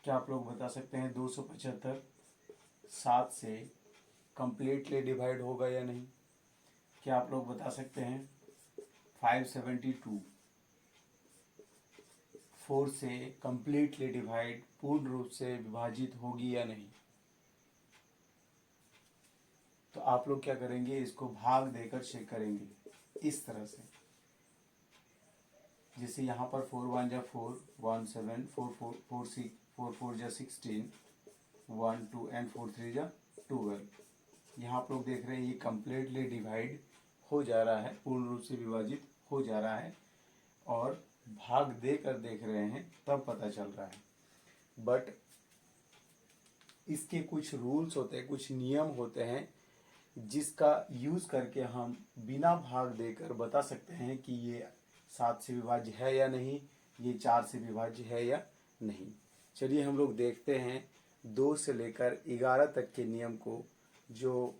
क्या आप लोग बता सकते हैं 275 7 से कंप्लीटली डिवाइड होगा या नहीं? क्या आप लोग बता सकते हैं 572 4 से कंप्लीटली डिवाइड पूर्ण रूप से विभाजित होगी या नहीं? तो आप लोग क्या करेंगे, इसको भाग देकर चेक करेंगे इस तरह से। जैसे यहाँ पर 4 1 जा 4 1 7 4 4 4 6 4 4 जा 16 1 2 एंड 4 3 जा 12। यहाँ आप लोग देख रहे हैं ये कंप्लीटली डिवाइड हो जा रहा है, पूर्ण रूप से विभाजित हो जा रहा है, और भाग देकर देख रहे हैं तब पता चल रहा है। बट इसके कुछ रूल्स होते हैं, कुछ नियम होते हैं जिसका यूज करके हम बिना भाग देकर बता सकते हैं कि ये 7 से विभाज्य है या नहीं, ये 4 से विभाज्य है या नहीं। चलिए हम लोग देखते हैं 2 से लेकर 11 तक के नियम को, जो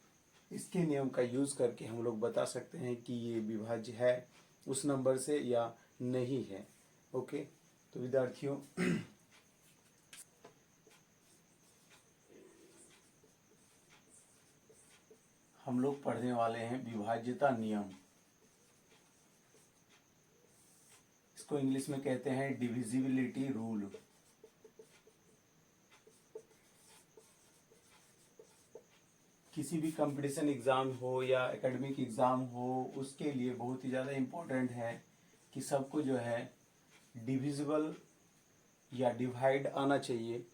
इसके नियम का यूज करके हम लोग बता सकते हैं कि ये विभाज्य है उस नंबर से या नहीं है। ओके, तो विद्यार्थियों हम लोग पढ़ने वाले हैं विभाज्यता नियम। इसको इंग्लिश में कहते हैं डिविजिबिलिटी रूल। किसी भी कंपटीशन एग्जाम हो या एकेडमिक एग्जाम हो, उसके लिए बहुत ही ज़्यादा इम्पोर्टेंट है कि सबको जो है डिविजिबल या डिवाइड आना चाहिए,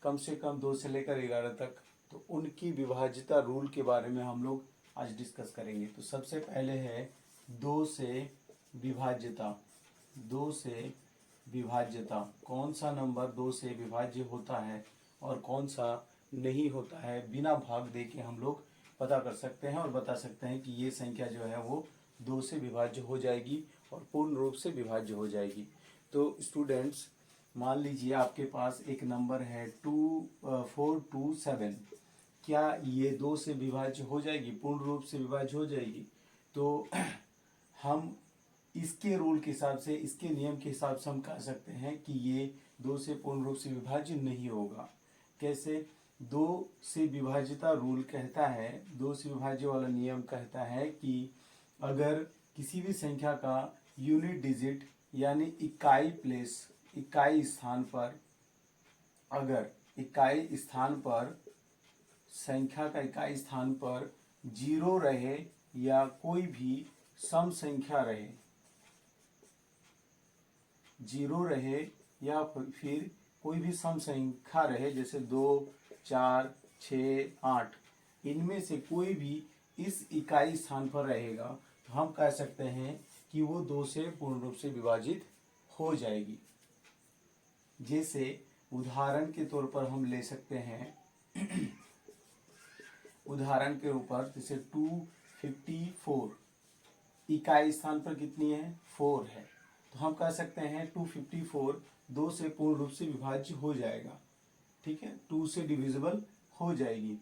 कम से कम 2 से लेकर 11 तक। तो उनकी विभाज्यता रूल के बारे में हम लोग आज डिस्कस करेंगे। तो सबसे पहले है 2 से विभाज्यता। 2 से विभाज्यता, कौन सा नंबर 2 से विभाज्य होता है और कौन सा नहीं होता है, बिना भाग दे के हम लोग पता कर सकते हैं और बता सकते हैं कि ये संख्या जो है वो 2 से विभाज्य हो जाएगी और पूर्ण रूप से विभाज्य हो जाएगी। तो स्टूडेंट्स, मान लीजिए आपके पास एक नंबर है 427, क्या ये 2 से विभाज्य हो जाएगी, पूर्ण रूप से विभाज्य हो जाएगी? तो हम इसके रूल के हिसाब से, इसके नियम के हिसाब से हम कह सकते हैं कि ये 2 से पूर्ण रूप से विभाज्य नहीं होगा। कैसे? 2 से विभाज्यता रूल कहता है, 2 से विभाज्य वाला नियम कहता है कि अगर किसी भी संख्या का यूनिट डिजिट यानी इकाई प्लेस, इकाई स्थान पर, अगर इकाई स्थान पर, संख्या का इकाई स्थान पर 0 रहे या कोई भी सम संख्या रहे, 0 रहे या फिर कोई भी सम संख्या रहे, जैसे 2 4 6 8, इनमें से कोई भी इस इकाई स्थान पर रहेगा, तो हम कह सकते हैं कि वो 2 से पूर्ण रूप से विभाजित हो जाएगी। जैसे उदाहरण के तौर पर हम ले सकते हैं उदाहरण के ऊपर, जैसे 254 इकाई स्थान पर कितनी है, 4 है, तो हम कह सकते हैं 254 2 से पूर्ण रूप से विभाज्य हो जाएगा। ठीक है, 2 से डिविजिबल हो जाएगी।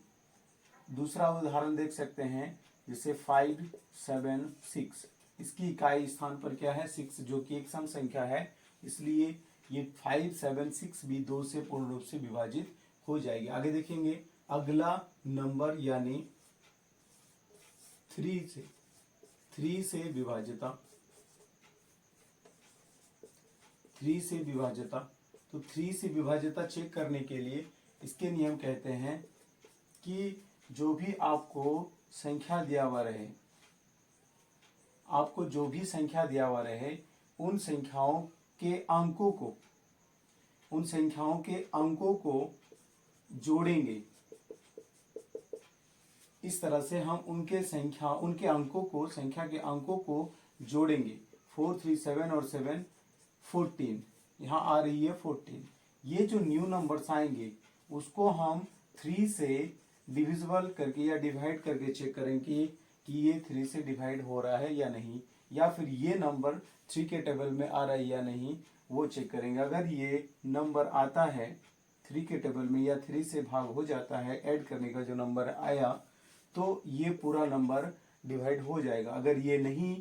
दूसरा उदाहरण देख सकते हैं, जैसे 576, इसकी इकाई स्थान पर क्या है, 6, जो कि एक सम संख्या है, इसलिए ये 576 भी 2 से पूर्ण रूप से विभाजित हो जाएगी। आगे देखेंगे अगला नंबर यानी 3 से विभाज्यता। 3 से विभाज्यता, तो 3 से विभाज्यता चेक करने के लिए इसके नियम कहते हैं कि जो भी आपको संख्या दिया हुआ रहे, आपको जो भी संख्या दिया हुआ रहे, उन संख्याओं के अंकों को, उन संख्याओं के अंकों को जोड़ेंगे। इस तरह से हम उनके अंकों को, संख्या के अंकों को जोड़ेंगे। 4 3 7 और 7 14, यहाँ आ रही है 14। ये जो न्यू नंबर्स आएंगे उसको हम 3 से डिविजिबल करके या डिवाइड करके चेक करेंगे कि ये 3 से डिवाइड हो रहा है या नहीं, या फिर ये नंबर 3 के टेबल में आ रहा है या नहीं, वो चेक करेंगे। अगर ये नंबर आता है 3 के टेबल में या 3 से भाग हो जाता है, ऐड करने का जो नंबर आया, तो ये पूरा नंबर डिवाइड हो जाएगा। अगर ये नहीं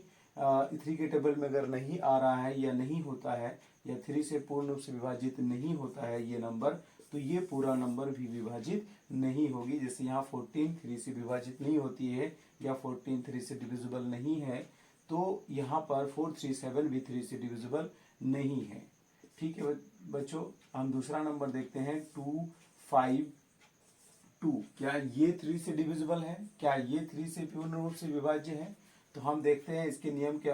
3 के टेबल में अगर नहीं आ रहा है या नहीं होता है, या 3 से पूर्ण रूप से विभाजित नहीं होता है ये नंबर, तो ये पूरा नंबर भी विभाजित नहीं होगी। जैसे यहाँ 14 3 से विभाजित नहीं होती है या 14 3 से डिविजिबल नहीं है, तो यहाँ पर 437 भी 3 से डिविजिबल नहीं है। ठीक है बच्चों, हम दूसरा नंबर देखते हैं 252। क्या ये 3 से डिविजिबल है? क्या ये 3 से पूर्ण रूप से विभाज्य है? तो हम देखते हैं इसके नियम के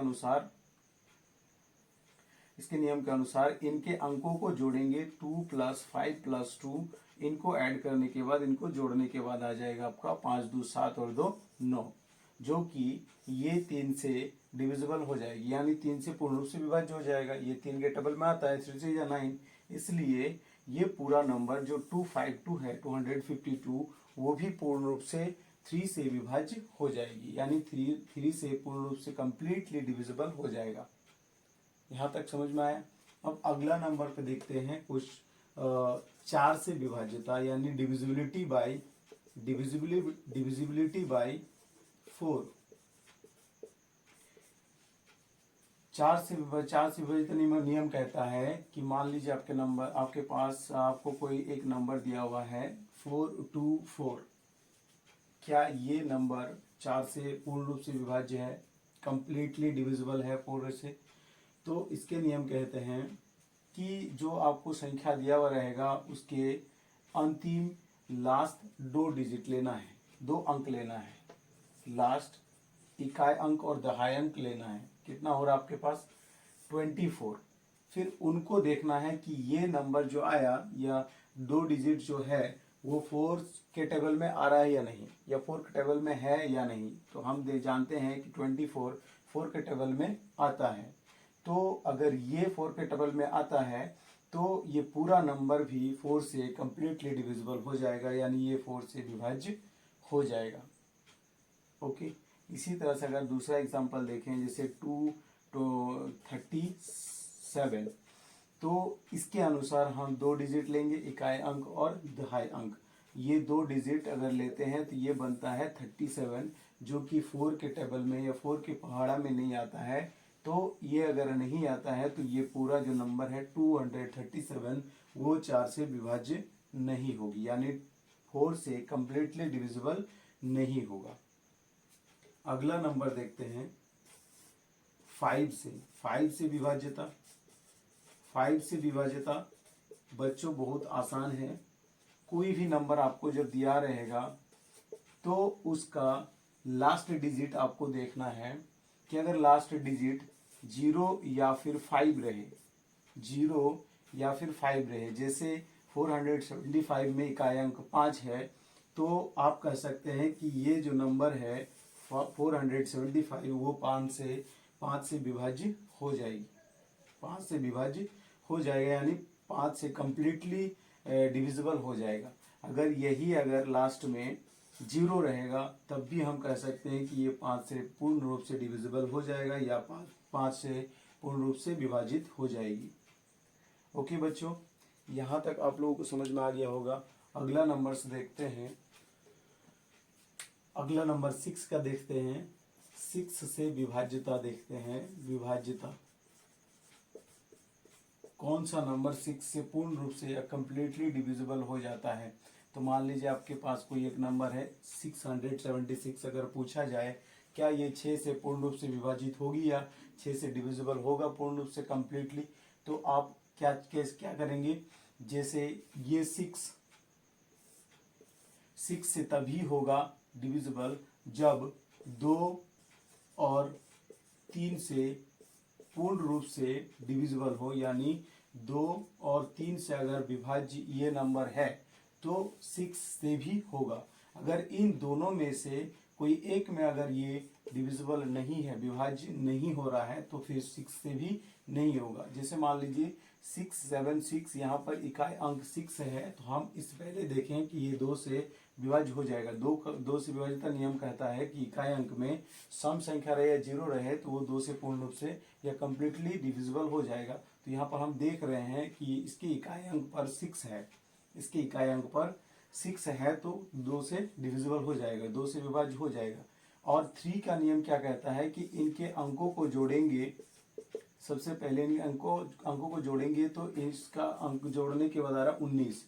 अनुसार इनके अंकों को जोड़ेंगे 2 + 5 + 2, इनको ऐड करने के बाद इनको जोड़ने के बाद आ जाएगा आपका 5 2 7 और 2 9, जो कि ये 3 से डिविजिबल हो जाएगी, यानी 3 से पूर्ण रूप से विभाज्य हो जाएगा। ये 3 के टेबल में आता है 3 से या 9, इसलिए ये पूरा नंबर जो 252 है 252, वो भी पूर्ण रूप से 3 से विभाज्य हो जाएगी, यानी 3 से पूर्ण रूप से कंप्लीटली डिविजिबल हो जाएगा। यहाँ तक समझ में आया? अब अगला नंबर पे देखते हैं कुछ 4 से विभाज्यता, यानी डिविजिबिलिटी बाय 4। 4 से विभाजित नियम कहता है कि मान लीजिए आपके पास आपको कोई एक नंबर दिया हुआ है 424। क्या ये नंबर 4 से पूर्ण रूप से विभाज्य है, कंप्लीटली डिविजिबल है 4 से? तो इसके नियम कहते हैं कि जो आपको संख्या दिया हुआ रहेगा उसके अंतिम लास्ट 2 डिजिट लेना है, 2 अंक लेना है, लास्ट इकाई अंक और दहाई अंक लेना है। कितना हो रहा है आपके पास? 24। फिर उनको देखना है कि ये नंबर जो आया या 2 डिजिट जो है वो 4 के टेबल में आ रहा है या नहीं, या 4 के टेबल में है या नहीं। तो हम जानते हैं कि 24 4 के टेबल में आता है। तो अगर ये 4 के टेबल में आता है तो ये पूरा नंबर भी 4 से कंप्लीटली डिविजिबल हो जाएगा, यानी ये 4 से विभाज्य हो जाएगा। ओके, इसी तरह से अगर दूसरा एग्जांपल देखें जैसे 237, तो इसके अनुसार हम 2 डिजिट लेंगे, इकाई अंक और दहाई अंक। ये 2 डिजिट अगर लेते हैं तो ये बनता है 37, जो कि 4 के टेबल में या 4 के पहाड़ा में नहीं आता है। तो ये अगर नहीं आता है तो ये पूरा जो नंबर है 237 वो 4 से विभाज्य नहीं होगी, यानी 4 से कंप्लीटली डिविजिबल नहीं होगा। अगला नंबर देखते हैं 5 से विभाज्यता। 5 से विभाज्यता बच्चों बहुत आसान है। कोई भी नंबर आपको जब दिया रहेगा तो उसका लास्ट डिजिट आपको देखना है कि अगर लास्ट डिजिट 0 या फिर 5 रहे, 0 या फिर 5 रहे, जैसे 475 में इकाई अंक 5 है, तो आप कह सकते हैं कि ये जो नंबर है 475 वो 5 से विभाज्य हो जाएगी, 5 से विभाज्य हो जाएगा, यानी 5 से कंप्लीटली डिविजिबल हो जाएगा। अगर लास्ट में 0 रहेगा तब भी हम कह सकते हैं कि ये 5 से पूर्ण रूप से डिविजिबल हो जाएगा या 5 से पूर्ण रूप से विभाजित हो जाएगी। ओके बच्चों, यहाँ तक आप लोगों को समझ में आ गया होगा। अगला नंबर से देखते हैं, अगला नंबर 6 का देखते हैं। 6 से विभाज्यता देखते हैं। विभाज्यता कौन सा नंबर 6 से पूर्ण रूप से या कंप्लीटली डिविजिबल हो जाता है? तो मान लीजिए आपके पास कोई एक नंबर है 676। अगर पूछा जाए क्या ये 6 से पूर्ण रूप से विभाजित होगी या 6 से डिविजिबल होगा पूर्ण रूप से कंप्लीटली, तो आप क्या करेंगे? जैसे ये 6 से तभी होगा डिविजिबल जब 2 और 3 से पूर्ण रूप से डिविजिबल हो, यानी 2 और 3 से अगर विभाज्य ये नंबर है तो 6 से भी होगा। अगर इन दोनों में से कोई एक में अगर ये डिविजिबल नहीं है, विभाज्य नहीं हो रहा है, तो फिर 6 से भी नहीं होगा। जैसे मान लीजिए 676, यहाँ पर इकाई अंक 6 है, तो हम इस पहले देखें कि ये 2 से विभाज्य हो जाएगा। 2 से विभाज्यता नियम कहता है कि इकाई अंक में सम संख्या रहे या 0 रहे तो वो 2 से पूर्ण रूप से या कंप्लीटली डिविजिबल हो जाएगा। तो यहाँ पर हम देख रहे हैं कि इसके इकाई अंक पर 6 है, इसके इकाई अंक पर 6 है, तो 2 से डिविजिबल हो जाएगा, 2 से विभाज्य हो जाएगा। और 3 का नियम क्या कहता है कि इनके अंकों को जोड़ेंगे। सबसे पहले इन अंकों को जोड़ेंगे तो इसका अंक जोड़ने के बाद आ रहा 19,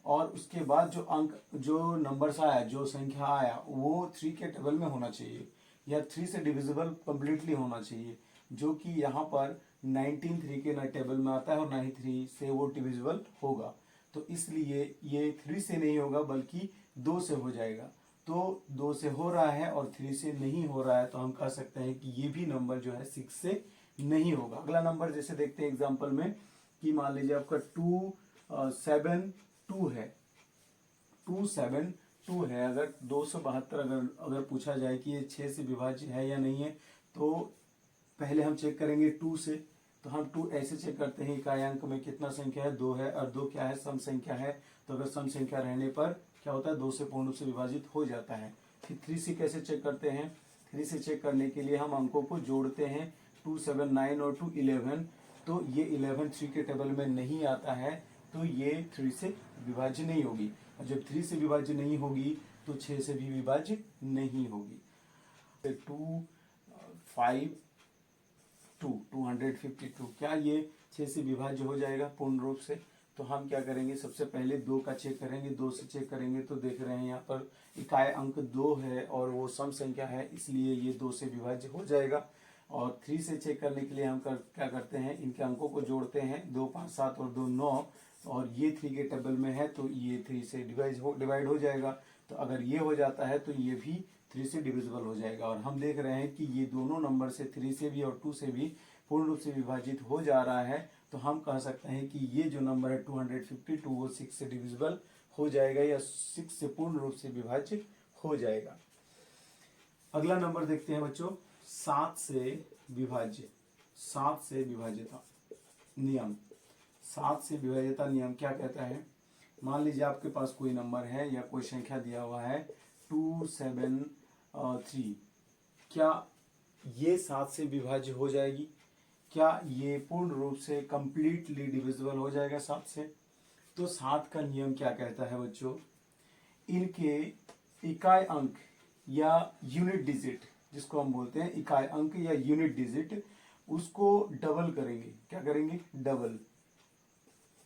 और उसके बाद जो अंक, जो नंबर्स आया, जो संख्या आया, वो 3 के टेबल में होना चाहिए या 3 से डिविजिबल कंप्लीटली होना चाहिए, जो कि यहाँ पर 19 3 के ना टेबल में आता है और ना ही 3 से वो डिविजिबल होगा। तो इसलिए ये 3 से नहीं होगा बल्कि 2 से हो जाएगा। तो 2 से हो रहा है और 3 से नहीं हो रहा है, तो हम कह सकते हैं कि ये भी नंबर जो है 6 से नहीं होगा। अगला नंबर जैसे देखते हैं एग्जाम्पल में कि मान लीजिए आपका 272 है, 272 है। अगर 272 अगर पूछा जाए कि ये 6 से विभाज्य है या नहीं है, तो पहले हम चेक करेंगे 2 से। तो हम 2 ऐसे चेक करते हैं, इकाई अंक में कितना संख्या है, 2 है, और 2 क्या है, सम संख्या है। तो अगर सम संख्या रहने पर क्या होता है, 2 से पूर्ण रूप से विभाजित हो जाता है। फिर 3 से कैसे चेक करते हैं, 3 से चेक करने के लिए हम अंकों को जोड़ते हैं, 2 7 9 और 2 11। तो ये 11 3 के टेबल में नहीं आता है, तो ये 3 से विभाज्य नहीं होगी। और जब 3 से विभाज्य नहीं होगी तो 6 से भी विभाज्य नहीं होगी। 252 क्या ये 6 से विभाज्य हो जाएगा पूर्ण रूप से? तो हम क्या करेंगे, सबसे पहले 2 का चेक करेंगे। 2 से चेक करेंगे तो देख रहे हैं यहाँ पर इकाई अंक 2 है और वो सम संख्या है, इसलिए ये 2 से विभाज्य हो जाएगा। और 3 से चेक करने के लिए हम क्या करते हैं, इनके अंकों को जोड़ते हैं, 2 5 7 और 2 9, और ये 3 के टेबल में है तो ये 3 से डिवाइड हो जाएगा। तो अगर ये हो जाता है तो ये भी 3 से डिविजिबल हो जाएगा। और हम देख रहे हैं कि ये दोनों नंबर से 3 से भी और 2 से भी पूर्ण रूप से विभाजित हो जा रहा है। तो हम कह सकते हैं कि ये जो नंबर है 252 वो 6 से डिविजिबल हो जाएगा या 6 से पूर्ण रूप से विभाज्य हो जाएगा। अगला नंबर देखते हैं बच्चों, 7 से विभाज्य। 7 से विभाज्यता नियम। 7 से विभाज्यता नियम क्या कहता है, मान लीजिए आपके पास कोई नंबर है या कोई संख्या दिया हुआ है 273। क्या ये 7 से विभाज्य हो जाएगी? क्या ये पूर्ण रूप से कंप्लीटली डिविजिबल हो जाएगा 7 से? तो 7 का नियम क्या कहता है बच्चों, इनके इकाई अंक या यूनिट डिजिट, जिसको हम बोलते हैं इकाई अंक या यूनिट डिजिट, उसको डबल करेंगे। क्या करेंगे? डबल।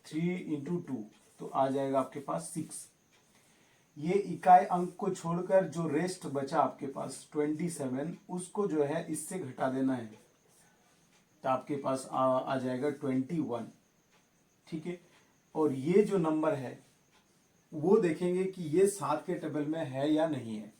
3 इंटू 2 तो आ जाएगा आपके पास 6। ये इकाई अंक को छोड़कर जो रेस्ट बचा आपके पास 27, उसको जो है इससे घटा देना है, तो आपके पास आ जाएगा 21। ठीक है। और ये जो नंबर है वो देखेंगे कि ये 7 के टेबल में है या नहीं है।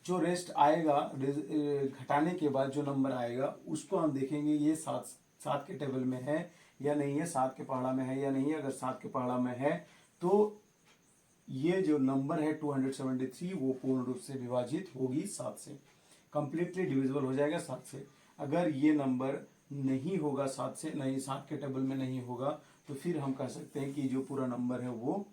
जो रेस्ट आएगा घटाने के बाद जो नंबर आएगा उसको हम देखेंगे ये 7 के टेबल में है या नहीं है, 7 के पहाड़ा में है या नहीं है। अगर 7 के पहाड़ा में है तो ये जो नंबर है 273 वो पूर्ण रूप से विभाजित होगी 7 से, कंप्लीटली डिविजिबल हो जाएगा 7 से। अगर ये नंबर नहीं होगा 7 से, नहीं 7 के टेबल में नहीं होगा, तो फिर हम कह सकते हैं कि जो पूरा नंबर है वो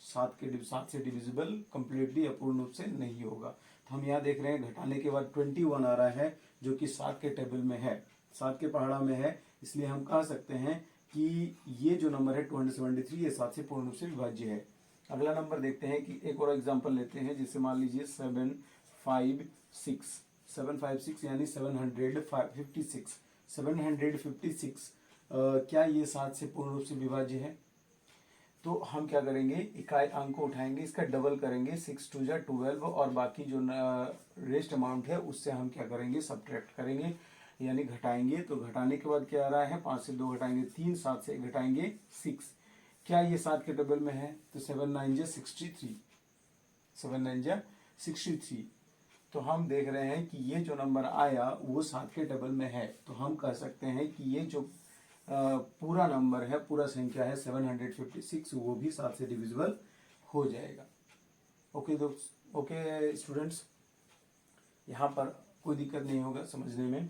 7 से डिविजिबल कंप्लीटली या पूर्ण रूप से नहीं होगा। तो हम यहाँ देख रहे हैं घटाने के बाद 21 आ रहा है, जो कि 7 के टेबल में है, 7 के पहाड़ा में है, इसलिए हम कह सकते हैं कि ये जो नंबर है 273 ये 7 से पूर्ण रूप से विभाज्य है। अगला नंबर देखते हैं कि एक और एग्जांपल लेते हैं, जैसे मान लीजिए 756 यानी 756। 756 क्या ये 7 से पूर्ण रूप से विभाज्य है? तो हम क्या करेंगे, इकाई अंक को उठाएंगे, इसका डबल करेंगे, 6 2 जा 12, और बाकी जो रेस्ट अमाउंट है उससे हम क्या करेंगे, सब्ट्रैक्ट करेंगे यानी घटाएंगे। तो घटाने के बाद क्या आ रहा है, 5 से 2 घटाएंगे 3, 7 से घटाएंगे 6। क्या ये 7 के टेबल में है? तो 7 9 जा 63, 7 9 जा 63। तो हम देख रहे हैं कि ये जो नंबर आया वो 7 के टेबल में है। तो हम कह सकते हैं कि ये जो पूरा नंबर है, पूरा संख्या है 756, वो भी 7 से डिविजिबल हो जाएगा। ओके दोस्त, ओके स्टूडेंट्स, यहाँ पर कोई दिक्कत नहीं होगा समझने में।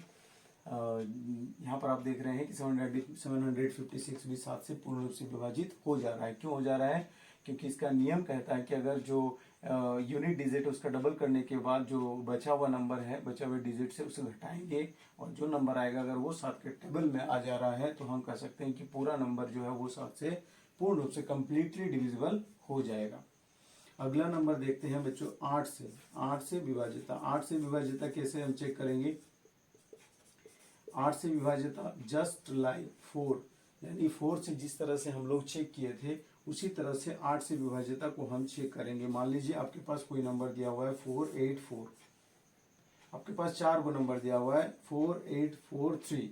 यहाँ पर आप देख रहे हैं कि 756 भी 7 से पूर्ण रूप से विभाजित हो जा रहा है। क्यों हो जा रहा है? क्योंकि इसका नियम कहता है कि अगर जो यूनिट डिजिट उसका डबल करने के बाद जो बचा हुआ नंबर है, बचा हुए डिजिट से उसे घटाएंगे, और जो नंबर आएगा अगर वो 7 के टेबल में आ जा रहा है, तो हम कह सकते हैं कि पूरा नंबर जो है वो 7 से पूर्ण रूप से कंप्लीटली डिविजिबल हो जाएगा। अगला नंबर देखते हैं बच्चों 8 से। 8 से विभाज्यता। 8 से विभाज्यता कैसे हम चेक करेंगे? 8 से विभाज्यता जस्ट लाइक 4, यानी 4 से जिस तरह से हम लोग चेक किए थे उसी तरह से 8 से विभाज्यता को हम चेक करेंगे। मान लीजिए आपके पास कोई नंबर दिया हुआ है 484, आपके पास 4 को नंबर दिया हुआ है 4843।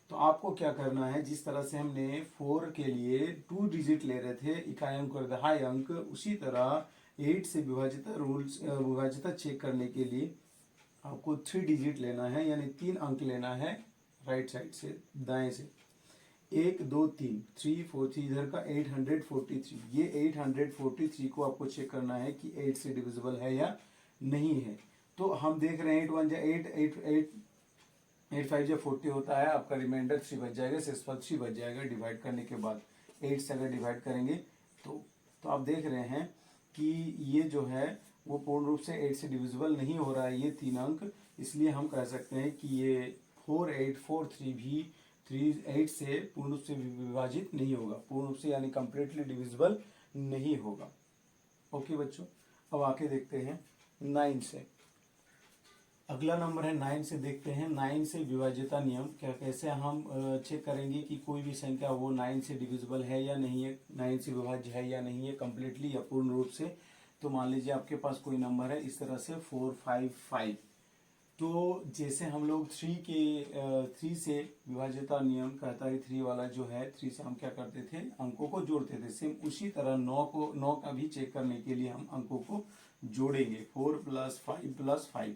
तो आपको क्या करना है, जिस तरह से हमने 4 के लिए 2 डिजिट ले रहे थे, इकाई अंक और दहाई अंक, उसी तरह 8 से विभाज्यता चेक करने के लिए आपको 3 डिजिट लेना है, यानी 3 अंक लेना है राइट साइड से, दाएं से। 1 2 3 3 4 3, इधर का 843। ये 843 को आपको चेक करना है कि 8 से डिविजिबल है या नहीं है। तो हम देख रहे हैं 8 1 जा 8, 8 5 जा 40 होता है, आपका रिमाइंडर 3 बच जाएगा, शेषफल 3 बच जाएगा डिवाइड करने के बाद। 8 से अगर डिवाइड करेंगे तो आप देख रहे हैं कि ये जो है वो पूर्ण रूप से 8 से डिविजिबल नहीं हो रहा है, ये 3 अंक। इसलिए हम कह सकते हैं कि ये 4843 भी 8 से पूर्ण रूप से विभाजित नहीं होगा, पूर्ण रूप से यानी कंप्लीटली डिविजिबल नहीं होगा। ओके बच्चों, अब आके देखते हैं 9 से। अगला नंबर है 9 से। देखते हैं 9 से विभाज्यता नियम क्या, कैसे हम चेक करेंगे कि कोई भी संख्या वो 9 से डिविजिबल है या नहीं है, 9 से विभाज्य है या नहीं है, कंप्लीटली या पूर्ण रूप से। तो मान लीजिए आपके पास कोई नंबर है इस तरह से 455। तो जैसे हम लोग 3 से विभाज्यता नियम कहता है 3 वाला जो है, 3 से हम क्या करते थे, अंकों को जोड़ते थे। सेम उसी तरह 9 का भी चेक करने के लिए हम अंकों को जोड़ेंगे। 4 + 5 + 5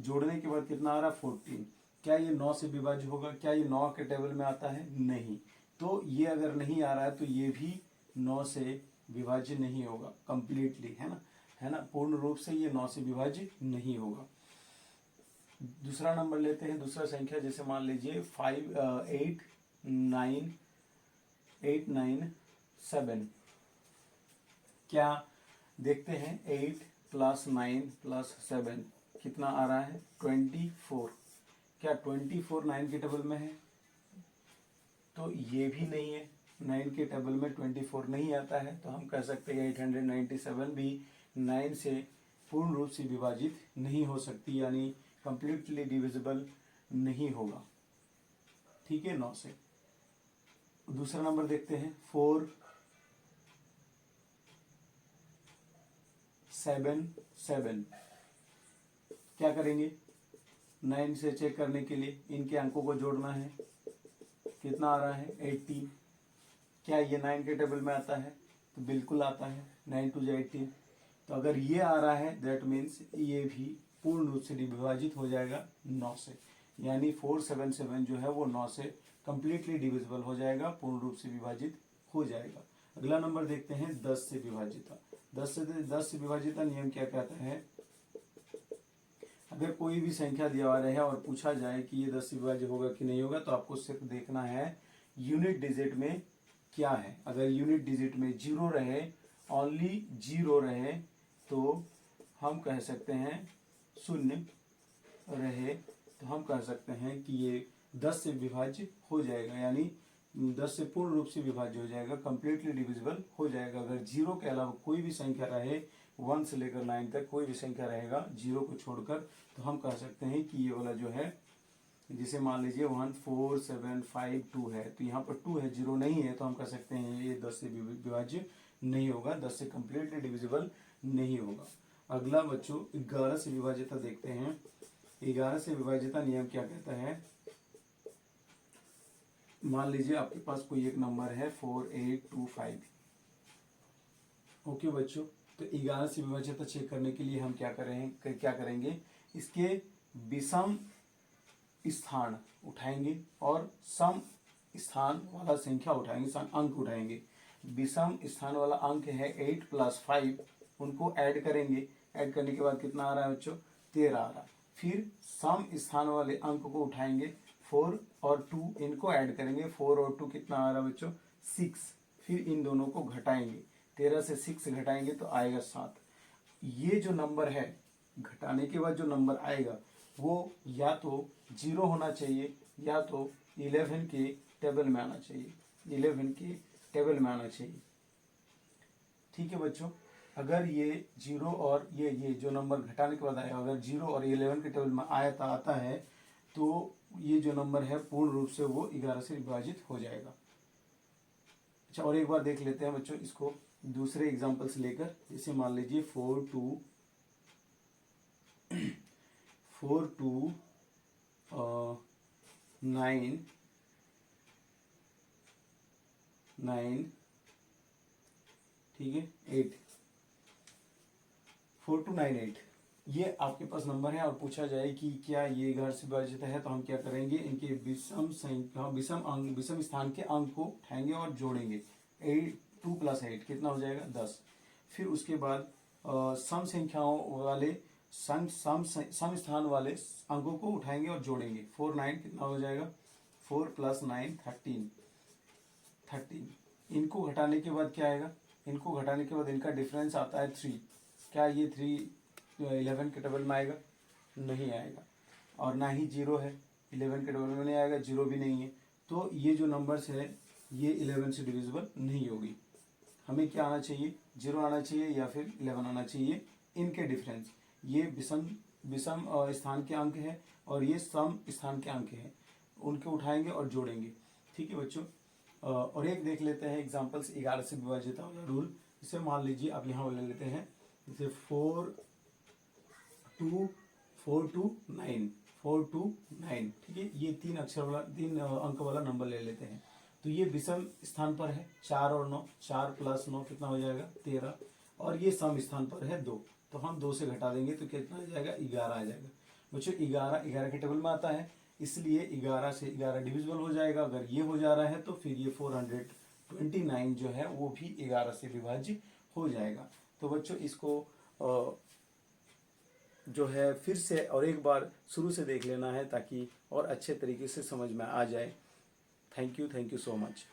जोड़ने के बाद कितना आ रहा है 14। क्या ये 9 से विभाज्य होगा? क्या ये 9 के टेबल में आता है? नहीं। तो ये अगर नहीं आ रहा है तो ये भी 9 से विभाज्य नहीं होगा कंप्लीटली, है ना, पूर्ण रूप से ये 9 से विभाज्य नहीं होगा। दूसरा नंबर लेते हैं, दूसरा संख्या, जैसे मान लीजिए 8 9 7। क्या देखते हैं 8 + 9 + 7 कितना आ रहा है 24। क्या 24 9 के टेबल में है? तो ये भी नहीं है, 9 के टेबल में 24 नहीं आता है। तो हम कह सकते हैं 897 भी 9 से पूर्ण रूप से विभाजित नहीं हो सकती, यानी कंप्लीटली डिविजिबल नहीं होगा। ठीक है, 9 से। दूसरा नंबर देखते हैं 4 7 7। क्या करेंगे 9 से चेक करने के लिए इनके अंकों को जोड़ना है। कितना आ रहा है 18। क्या ये 9 के टेबल में आता है? तो बिल्कुल आता है, 9 2 18। तो अगर ये आ रहा है दैट मीन्स ये भी पूर्ण रूप से विभाजित हो जाएगा 9 से, यानी 477 जो है वो 9 से कंप्लीटली डिविजिबल हो जाएगा, पूर्ण रूप से विभाजित हो जाएगा। अगला नंबर देखते हैं 10 से विभाजिता। 10 से विभाजिता नियम क्या कहता है, अगर कोई भी संख्या दिया रहे और पूछा जाए कि ये 10 से विभाज्य होगा कि नहीं होगा, तो आपको सिर्फ देखना है यूनिट डिजिट में क्या है। अगर यूनिट डिजिट में 0 रहे, ओनली 0 रहे, तो हम कह सकते हैं, शून्य रहे तो हम कह सकते हैं कि ये 10 से विभाज्य हो जाएगा, यानी 10 से पूर्ण रूप से विभाज्य हो जाएगा, कंप्लीटली डिविजिबल हो जाएगा। अगर 0 के अलावा कोई भी संख्या रहे, 1 से लेकर 9 तक कोई भी संख्या रहेगा 0 को छोड़कर, तो हम कह सकते हैं कि ये वाला जो है, जिसे मान लीजिए 1 4 7 5 2 है, तो यहाँ पर 2 है, 0 नहीं है, तो हम कह सकते हैं ये 10 से विभाज्य नहीं होगा, 10 से कंप्लीटली डिविजिबल नहीं होगा। अगला बच्चों 11 से विभाज्यता देखते हैं। 11 से विभाज्यता नियम क्या कहता है, मान लीजिए आपके पास कोई एक नंबर है 4825। ओके बच्चों, तो 11 से विभाज्यता चेक करने के लिए हम क्या करेंगे, इसके विषम स्थान उठाएंगे और सम स्थान वाला संख्या उठाएंगे, अंक उठाएंगे। विषम स्थान वाला अंक है 8 + 5, उनको ऐड करेंगे। ऐड करने के बाद कितना आ रहा है बच्चों 13 आ रहा है। फिर सम स्थान वाले अंक को उठाएंगे, 4 और 2 इनको ऐड करेंगे, 4 और 2 कितना आ रहा है बच्चों 6। फिर इन दोनों को घटाएंगे, 13 से 6 घटाएंगे तो आएगा 7। ये जो नंबर है घटाने के बाद जो नंबर आएगा वो या तो 0 होना चाहिए या तो 11 के टेबल में आना चाहिए, 11 के टेबल में आना चाहिए। ठीक है बच्चों, अगर ये 0 और ये जो नंबर घटाने के बाद आएगा, अगर 0 और 11 के टेबल में आता है, तो ये जो नंबर है पूर्ण रूप से वो 11 से विभाजित हो जाएगा। अच्छा, और एक बार देख लेते हैं बच्चों इसको दूसरे एग्जाम्पल से लेकर। जैसे मान लीजिए 4 2 9 9, ठीक है, 8, 4 2 9 8, ये आपके पास नंबर है और पूछा जाए कि क्या ये घर से विभाजित है, तो हम क्या करेंगे, इनके विषम संख्या विषम स्थान के अंक को उठाएंगे और जोड़ेंगे। 8 2 + 8 कितना हो जाएगा 10। फिर उसके बाद सम संख्याओं वाले सम स्थान वाले अंकों को उठाएंगे और जोड़ेंगे। 4 9 कितना हो जाएगा, 4 + 9 13। इनको घटाने के बाद क्या आएगा, इनको घटाने के बाद इनका डिफरेंस आता है 3। क्या ये 3 11 के टेबल में आएगा, नहीं आएगा। और ना ही 0 है, 11 के टेबल में नहीं आएगा, 0 भी नहीं है। तो ये जो नंबर्स है ये 11 से डिविजिबल नहीं होगी। हमें क्या आना चाहिए, 0 आना चाहिए या फिर 11 आना चाहिए। इनके डिफरेंस, ये विषम स्थान के अंक है और ये सम स्थान के अंक है, उनके उठाएंगे और जोड़ेंगे। ठीक है बच्चों। और एक देख लेते हैं एग्जाम्पल्स 11 से विभाजित वाला रूल। इसे मान लीजिए आप यहाँ ले लेते हैं, जैसे 4 2 9, ठीक है। ये 3 अक्षर वाला 3 अंक वाला नंबर ले लेते हैं। तो ये विषम स्थान पर है 4 और 9, 4 + 9 कितना हो जाएगा 13। और ये सम स्थान पर है 2, तो हम 2 से घटा देंगे तो कितना आ जाएगा 11 आ जाएगा। बच्चों 11 के टेबल में आता है, इसलिए 11 से 11 डिविजिबल हो जाएगा। अगर ये हो जा रहा है तो फिर ये 429 जो है वो भी 11 से विभाज्य हो जाएगा। तो बच्चों इसको जो है फिर से और एक बार शुरू से देख लेना है ताकि और अच्छे तरीके से समझ में आ जाए। Thank you so much.